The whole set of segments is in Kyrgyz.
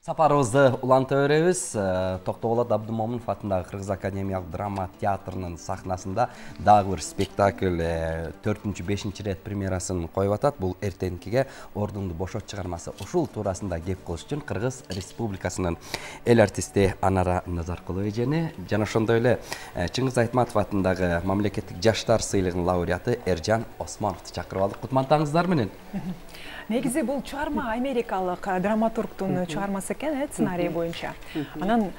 Сапарыбызды уланта беребиз. Токтогулат Абдумомунов атындагы Кыргыз академиялык драма театрынын сахнасында дагы бир спектакль 4-5 рет премьерасын коюп атат. Бул эртеңкиге ордуңду бошот чыгармасы. Ушул туурасында кеп кылыш үчүн Кыргыз Республикасынын эл артисти Анара Назаркулова эжени жана ошондой эле Чыңгыз Айтматов атындагы мамлекеттик жаштар сыйлыгынын лауреаты Эржан Османовду чакырып алдык. Кутмандыгыңыздар менен. Негизи бул чыгарма америкалык драматургдун чыгармасы экен, сценарий боюнча. Анан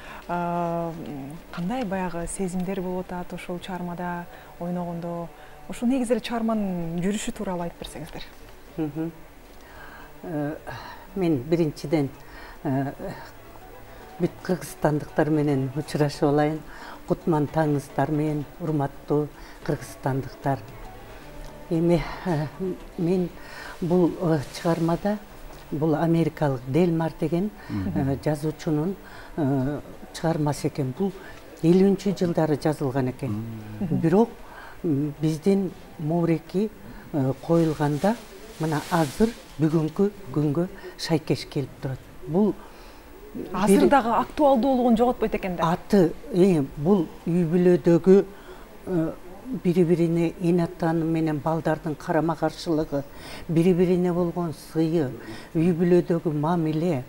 кандай баягы сезимдер болуп атат ушул чыгармада ойногондо? Ушул негизи чыгарманын жүрүшү тууралуу айтып берсеңиздер. Мен биринчиден бүт кыргызстандыктар менен учурашып алайын. Кутман таңыңыздар менен, урматтуу кыргызстандыктар. Эми мен бул чыгармада бул америкалык Делмар деген жазуучунун чыгармасы экен. Бул 50-жылдары жазылган экен. Бирок биздин муреки коюлганда мына азыр бүгүнкү күнгө шайкеш келип турат. Бул азыр дагы актуалдуулугун жоготпойт экен да. Аты бул үй бүлөдөгү бири-бирине энатаны менен балдардын карама-каршылыгы, бири-бирине болгон сыйы, үй бүлөдөгү мамиле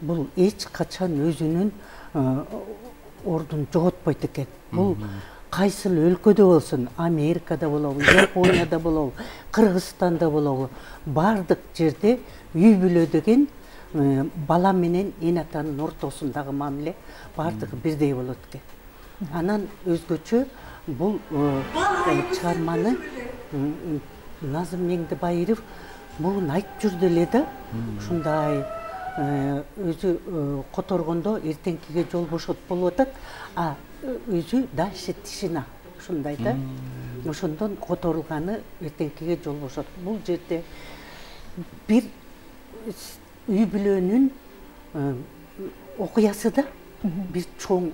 бул эч качан өзүнүн ордун жоготпойт экен. Бул кайсыл өлкөдө болсун, Америкада болобу, Японияда болобу, Кыргызстанда болобу, бардык жерде үй бүлө деген бала менен энатанын ортосундагы мамиле бардыгы бирдей болот экен. Анан өзгөчө бул чыгарманы Назым Меңдибаев бугун айтып жүрдү эле да, ушундай өзү которгондо эртеңкиге жол бошот болуп атат, а өзү дальше тишина ушундай да. Ошондон которулганы эртеңкиге жол бошот. Бул жерде бир үй бүлөнүн окуясы да, бир чоң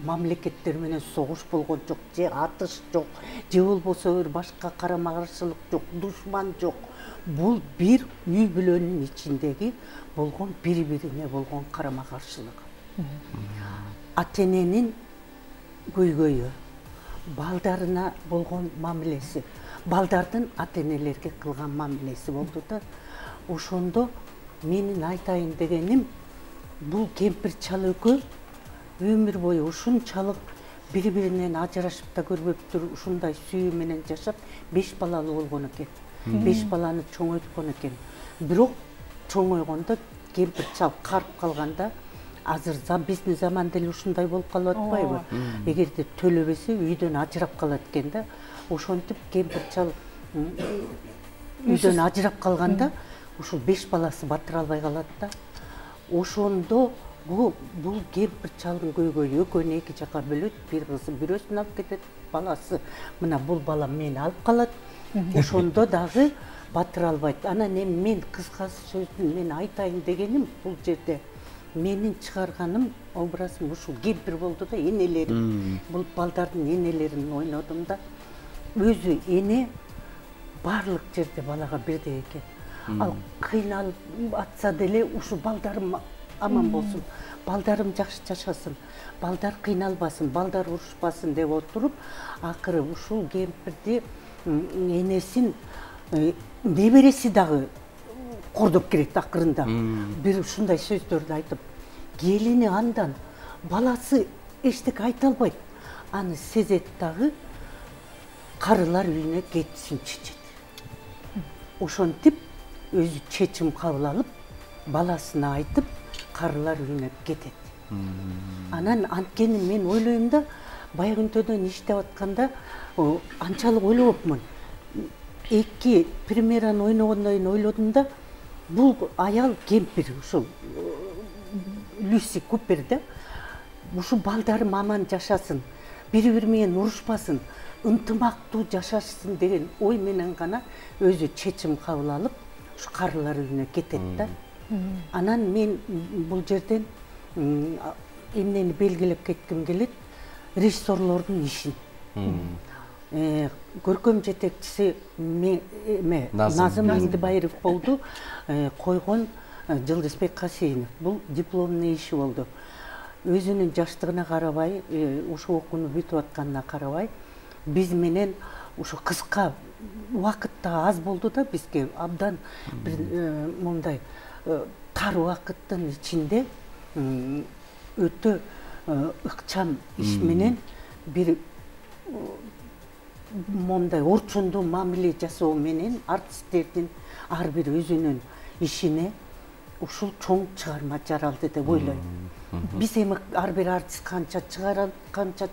мамлекеттер менен согуш болгон жок, же атыш жок, же болбосо бир башка карама-каршылык жок, душман жок. Бул бир үй бүлөнүн ичиндеги болгон бири-бирине болгон карама-каршылыгы. Ата-эненин көйгөйү, балдарына болгон мамилеси, балдардын ата-энелерге кылган мамилеси болду да. Ошондо менин айтайын дегеним, бул кемпир чал экөө өмүр бою ушунчалык бири-биринен ажырашып да көрбөптүр, ушундай сүйүү менен жашап 5 балалуу болгон экен. 5 баланы чоңойткон экен. Бирок чоңойгондо кемпир чал карып калганда, азыр биздин заманда эле ушундай болуп калып атпайбы? Эгерде төлөбөсө үйдөн ажырап калат экен да. Ошентип кемпир чал үйдөн ажырап калганда, ушул 5 баласы батыра албай калат да. Ошондо бул кемпир чалдын көйгөйү экөөнү эки жака бөлөт, бир кызы бирөөсүн алып кетет, баласы мына бул балам мени алып калат. Ошондо дагы батыра албайт. Анан мен кыскасы сөздүн мен айтайын дегеним, бул жерде менин чыгарганым образым ушул кемпир болду да, энелерим. Бул балдардын энелерин ойнодум да. Өзү эне барлык жерде балага бирдей экен. Ал кыйналып атса деле ушу балдарым аман болсун, балдарым жакшы жашасын, балдар кыйналбасын, балдар урушпасын деп отуруп, акыры ушул кемпирди энесин небереси дагы кордоп келет акырында. Бир ушундай сөздөрдү айтып, келини андан баласы эчтеке айта албайт. Аны сезет дагы карылар үйүнө кетишин чечет. Ошентип өзү чечим кабыл алып, баласына айтып, карылар үйүнө кетет. Анан анткени мен ойлойм да, Байгүнтөдөн иштеп атканда анчалык ойлобопмун. Эки премьераны ойногондон кийин ойлодум да, бул аял кемпир, ушул Люси Купер да, ушул балдарым аман жашасын, бири-бири менен урушпасын, ынтымактуу жашашсын деген ой менен гана өзү чечим кабыл алып, ушу карылар үйүнө кетет да. Анан мен бул жерден эмнени белгилеп кетким келет, режиссерлордун ишин. Көркөм жетекчиси Назым Меңдибаев болду, койгон Жылдызбек Касейинов. Бул дипломный иши болду. Өзүнүн жаштыгына карабай, ушу окууну бүтүп атканына карабай, биз менен ушу кыска убакытта аз болду да бизге абдан бир мондай тар убакыттын ичинде өтө ыкчам иш менен бир мондай орчундуу мамиле жасоо менен артисттердин ар бир өзүнүн ишине ушул чоң чыгарма жаралды деп ойлойм. Биз эми ар бир артист канча чыгарат, канча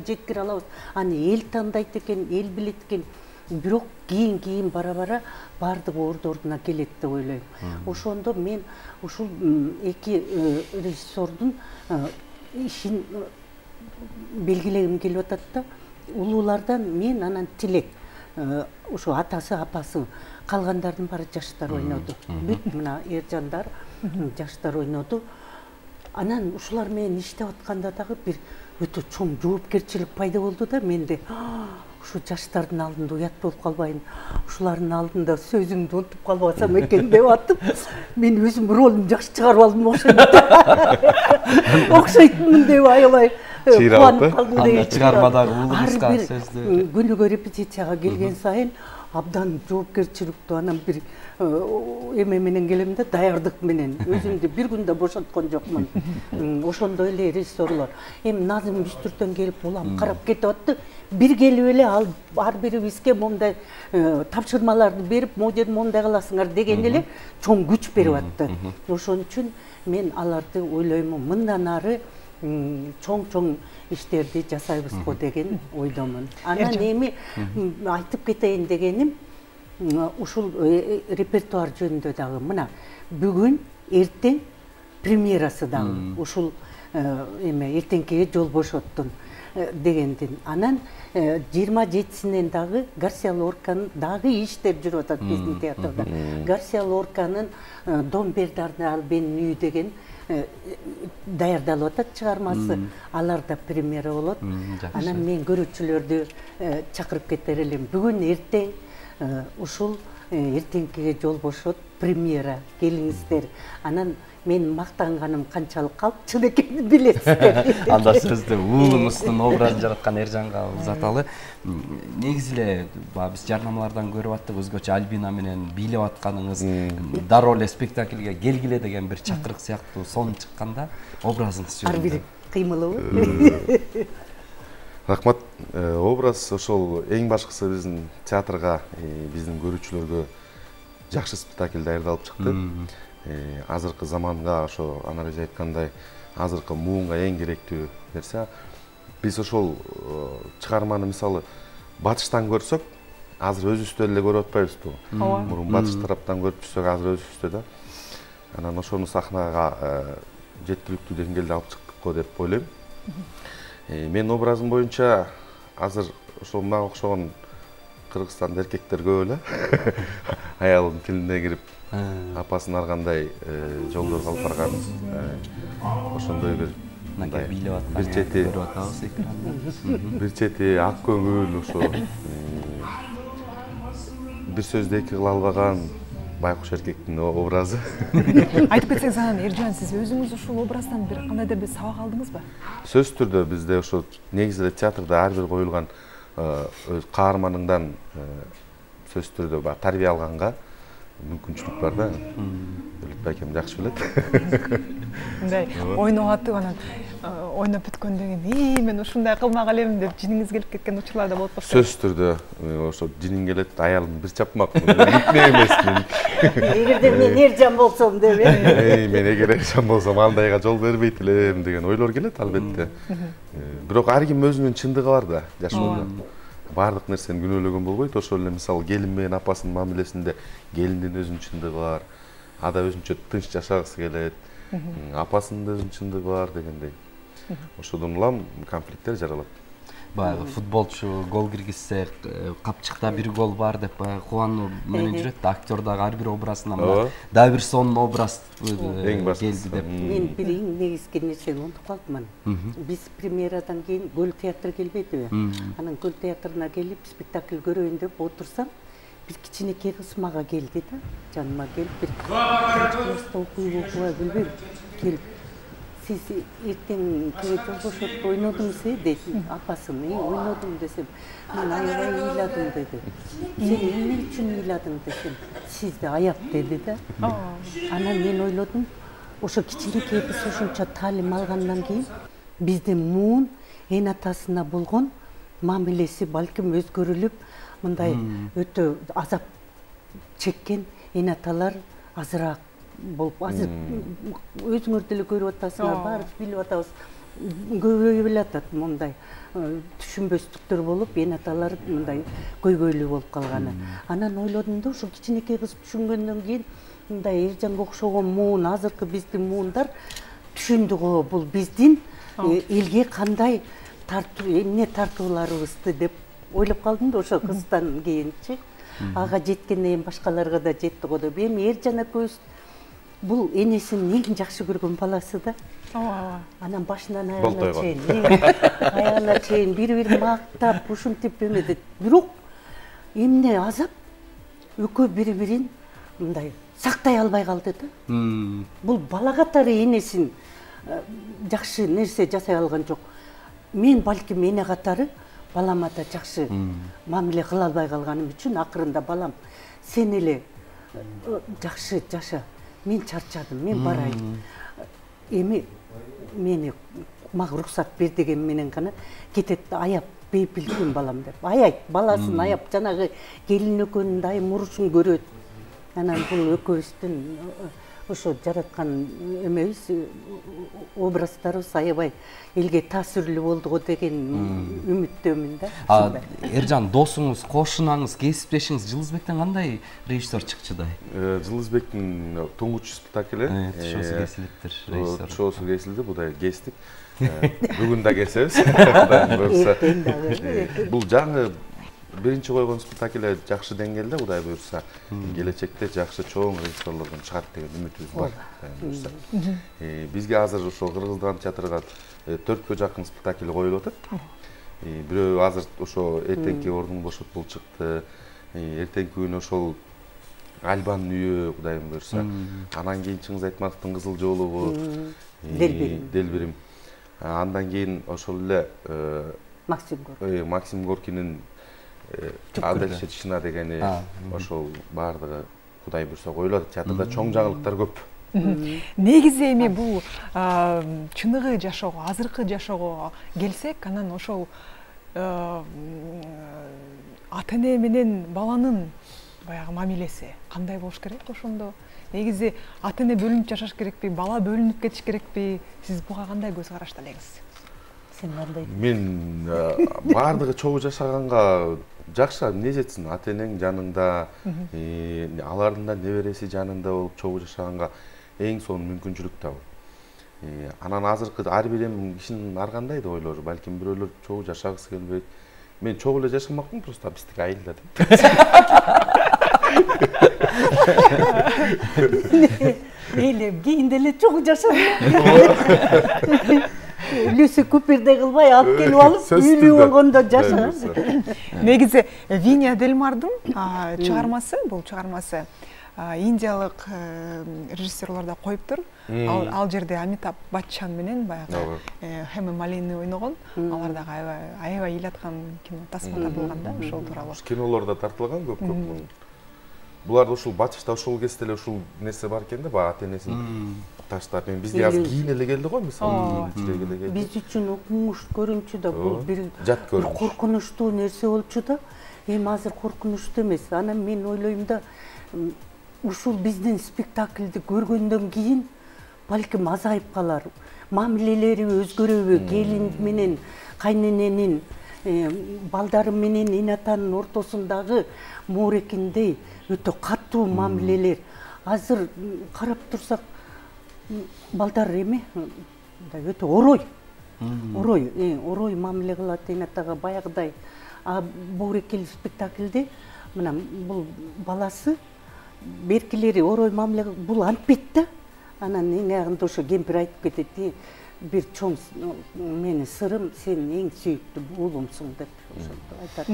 жеткире алабыз. Аны эл тандайт экен, эл билет экен. Бирок кийин бара баардыгы ордуна келет деп ойлойм. Ошондо мен ушул эки режиссердун ишин белгилегим келип атат да. Улуулардан мен анан тилек. Ушу атасы, апасы, калгандардын баары жаштар ойноду. Бүт мына Эржандар жаштар ойноду. Анан ушулар менен иштеп атканда дагы бир өтө чоң жоопкерчилик пайда болду да менде. Ушу жаштардын алдында уят болуп калбайын, ушулардын алдында сөзүмдү унутуп калбасам экен деп атып, мен өзүм ролун жакшы чыгарып алдым окшойтмун деп аябай кубанып калдым деген. Чыгармадагы улуңузга сөздү күнүгө репетицияга келген сайын абдан жоопкерчиликтүү анан бир эме менен келем да, даярдык менен. Өзүмдү бир күндө бошоткон жокмун. Ошондой эле режиссерлор. Эми Назым Үстүртөн келип улам карап кетип атты. Бир келип эле ал ар бирибизге мондай тапшырмаларды берип, могу мондай кыласыңар деген эле чоң күч берип атты. Ошон үчүн мен аларды ойлоймун, мындан ары чоң иштерди жасайбызго деген ойдомун. Анан эми айтып кетейин дегеним, ушул репертуар жөнүндө дагы мына бүгүн эртең премьерасы дагы ушул эме эртеңкиге жол бошоттун дегендин. Анан 27-синен дагы Гарсия Лорканын дагы иштер жүрүп атат биздин театрда. Гарсия Лорканын Дон Бернардар менин үйү деген даярдалып атат чыгармасы. Аларда премьера болот. Анан мен көрүүчүлөрдү чакырып кетер элем. Бүгүн эртең ушул эртеңкиге жол бошот премьера, келиңиздер. Анан мен мактанганым канчалык калчу экенин билесиздер. Анда сөздү уулуңуздун образын жараткан Эржанга узаталы. Негизи эле биз жарнамалардан көрүп аттык, өзгөчө Альбина менен бийлеп атканыңыз дароо эле спектакльге келгиле деген бир чакырык сыяктуу сон чыкканда образыңыз жөнүндө. Ар бир кыймылыбы. Рахмат. Образ ошол эң башкысы биздин театрга, биздин көрүүчүлөргө жакшы спектакль даярдалып чыкты. Азыркы заманга, ошо анализ айткандай, азыркы муунга эң керектүү нерсе. Биз ошол чыгарманы мисалы батыштан көрсөк, азыр өзүбүздө эле көрүп атпайбызбы? Мурун батыш тараптан көрүп жүрсөк, азыр өзүбүздө да. Анан ошону сахнага жеткиликтүү деңгээлде алып чыктыкко деп ойлойм. Мен образым боюнча азыр ошол мага окшогон Кыргызстанда эркектер көп эле. Аялдын тилине кирип, апасын ар кандай жолдорго алып барган, ошондой бир бийлеп аткан көрүп атабыз экранда. Бир чети ак көңүл, ошо бир сөздү эки кыла албаган байкуш эркектин образы. Айтып кетсеңиз анан Эржан, сиз өзүңүз ушул образдан бир кандайдыр бир сабак алдыңызбы? Сөзсүз түрдө бизде ошо негизи эле театрда ар бир коюлган өз каарманыңдан сөзсүз түрдө тарбия алганга мүмкүнчүлүк бар да. Өлүтбай акем жакшы билет. Мындай ойноп атып анан ойноп бүткөндөн кийин мен ушундай кылмак элем деп жиниңиз келип кеткен учурлар да болот болчу. Сөзсүз түрдө ошо жиниң келет, аялым бир чапмак, бүтмө эмесмин. Эгерде мен Эржан болсом деп мен эгер Эржан болсом андайга жол бербейт элем деген ойлор келет албетте. Бирок ар ким өзүнүн чындыгы бар да жашоодо. Бардык нерсени күнөөлөгөн болбойт. Ошол эле мисалы келин менен апасынын мамилесинде келиндин өзүнүн чындыгы бар. Ада өзүнчө тынч жашагысы келет. Апасынын да өзүнүн чындыгы бар дегендей. Ошодон улам конфликттер жаралат. Баягы футболчу гол киргизсе, капчыкта бир гол бар деп кубануу менен жүрөт да, актер дагы ар бир образынан дагы бир сонун образ келди деп. Мен бир негизги нерсени унутуп калдым. Биз премьерадан кийин Көл театры келбедиби? Анан Көл театрына келип спектакль көрөйүн деп отурсам, бир кичинекей кыз мага келди да, жаныма келип, бир класста окуйбай билбейм, келип, сиз эртең кээ жолбошотуп ойнодуңуз дейт, апасын, ойнодум десем, мен аябай ыйладым деди. Сен эмне үчүн ыйладың десем, сизди аяп деди да. Анан мен ойлодум, ошо кичинекей биз ошончо таалим алгандан кийин биздин муун эн атасына болгон мамилеси балким өзгөрүлүп, мындай өтө азап чеккен эн аталар азыраак болуп, азыр өзүңөр деле көрүп атасыңар, баарыбыз билип атабыз, көбөйүп элатат мындай түшүнбөстүктөр болуп, эн аталар мындай көйгөйлүү болуп калганы. Анан ойлодум да, ошо кичинекей кыз түшүнгөндөн кийин мындай Эржанга окшогон муун, азыркы биздин муундар түшүндү го, бул биздин элге кандай эмне тартууларыбызды деп ойлоп калдым да, ошо кыздан кийинчи. Ага жеткенден кийин башкаларга да жетти го деп. Эми Эржан экөөбүз бул энесин эң жакшы көргөн баласы да. Анан башынан аягына чейин бири-бирин мактап, ушинтип эмедет. Бирок эмне азап экөө бири-бирин мындай сактай албай калды да. Бул бала катары энесин жакшы нерсе жасай алган жок. Мен балким эне катары балама да жакшы мамиле кыла албай калганым үчүн акырында балам, сен эле жакшы жаша, мен чарчадым, мен барайын. Эми мени мага уруксат бер деген менен гана кетет, аяп бейпилдим балам деп. Аяйт, баласын аяп, жанагы келин экөөнүн дайым урушун көрөт. Анан бул экөөбүздүн ошо жараткан эмебиз, образдарыбыз аябай элге таасирлүү болду го деген үмүттөмүн да. Эржан, досуңуз, кошунаңыз, кесиптешиңиз Жылызбектен кандай режиссер чыкчыдай? Жылызбектин туңгуч спектакли шоусу кесилди, будай кестик. Бүгүн да кесебиз. Бул жаңы биринчи койгон спектакль жакшы деңгээлде, Кудай буюрса, келечекте жакшы чоң режиссерлордон чыгат деген үмүтүбүз бар. Бизге азыр ошо Кыргыз драма театрга 4кө жакын спектакль коюлуп атат. Бирөө азыр ошо эртеңки ордун бошот бул чыкты. Эртеңки күнү ошол Альбанын үйү, Кудайым буюрса. Анан кийин Чыңгыз Айтматовдун Кызыл жоолугу, Делбирим. Андан кийин ошол эле Максим Горкинин Адельше Тишина дегени, ошол баардыгы Кудай буюрса коюлат. Театрда чоң жаңылыктар көп. Негизи эми бул чыныгы жашоого, азыркы жашоого келсек, анан ошол ата-эне менен баланын баягы мамилеси кандай болуш керек ошондо? Негизи ата-эне бөлүнүп жашаш керекпи, бала бөлүнүп кетиш керекпи? Сиз буга кандай көз карашта элеңиз? Сен кандай? Мен баардыгы чогуу жашаганга жакшы, эмне жетсин, ата-энең жаныңда, алардын да небереси жанында болуп чогуу жашаганга эң сонун мүмкүнчүлүк да бул. Анан азыркы ар бир кишинин ар кандай да ойлору, балким бирөөлөр чогуу жашагысы келбейт. Мен чогуу эле жашамакмын, просто биздики айылда деп. Эле кийинде эле чогуу жашадым. Люси Купердей кылбай алып келип алып, үйлүү болгондо жашаган. Негизи Виня Делмардын чыгармасы, бул чыгармасы индиялык режиссерлордо коюптур. Ал жерде Амитаб Баччан менен баягы Хема Малини ойногон. Алар дагы аябай ыйлаткан кино тасмалар болгон да, ошол тууралуу. Кинолордо тартылган көп. Булар ушул батышта ушул кезде эле ушул нерсе бар экен да, баягы ата-энесин таштап, бизге азыр кийин эле келди го, мисалы, кийин эле келди. Биз үчүн окумуш көрүнчү да, бул бир жат көрүнүш, коркунучтуу нерсе болчу да. Эми азыр коркунучтуу эмес. Анан мен ойлойм да, ушул биздин спектакльди көргөндөн кийин балким азайып калар. Мамилелери өзгөрөбү? Келин менен кайнененин, балдары менен эне атанын ортосундагы моорекиндей өтө катуу мамилелер. Азыр карап турсак, балдар эме өтө орой мамиле кылат эне атага баягыдай. Боорекил спектакльде мына бул баласы беркилери орой мамиле, бул антпейт да. Анан эң аягында ошо кемпир айтып кетет, бир чоң менин сырым, сен эң сүйүктүү уулумсуң деп ошентип айтат.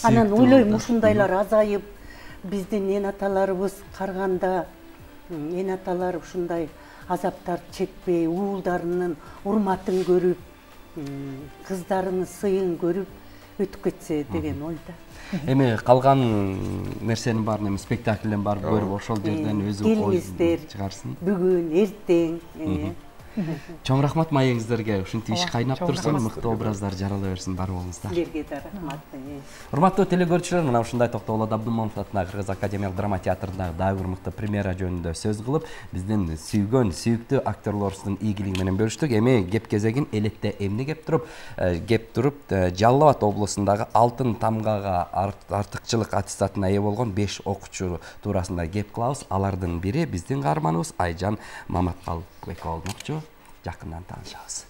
Анан ойлойм ушундайлар азайып, биздин эн аталарыбыз карганда эн аталар ушундай азаптар чекпей, уулдарынын урматын көрүп, кыздарынын сыйын көрүп өтүп кетсе деген ойда. Эми калган нерсенин баарын эми спектаклден барып көрүп ошол жерден өзү ой чыгарсын. Бүгүн, эртең. Чоң рахмат маегиңиздерге. Ушинтип иш кайнап турсун, мыкты образдар жарала берсин барыбызга. Силерге да рахмат. Урматтуу телегөрүүчүлөр, мына ушундай Токтогул Абдымомунов атындагы Кыргыз академиялык драма театрындагы дагы бир мыкты премьера жөнүндө сөз кылып, биздин сүйгөн, сүйүктүү актерлорубуздун ийгилиги менен бөлүштүк. Эми кеп кезегин элетте эмне кеп туруп, Жалал Абад облусундагы Алтын тамгага артыкчылык аттестатына ээ болгон 5 окуучу туурасында кеп кылабыз. Алардын бири биздин каарманыбыз Айжан Маматкалбекова болмокчу. Жакындан таанышабыз.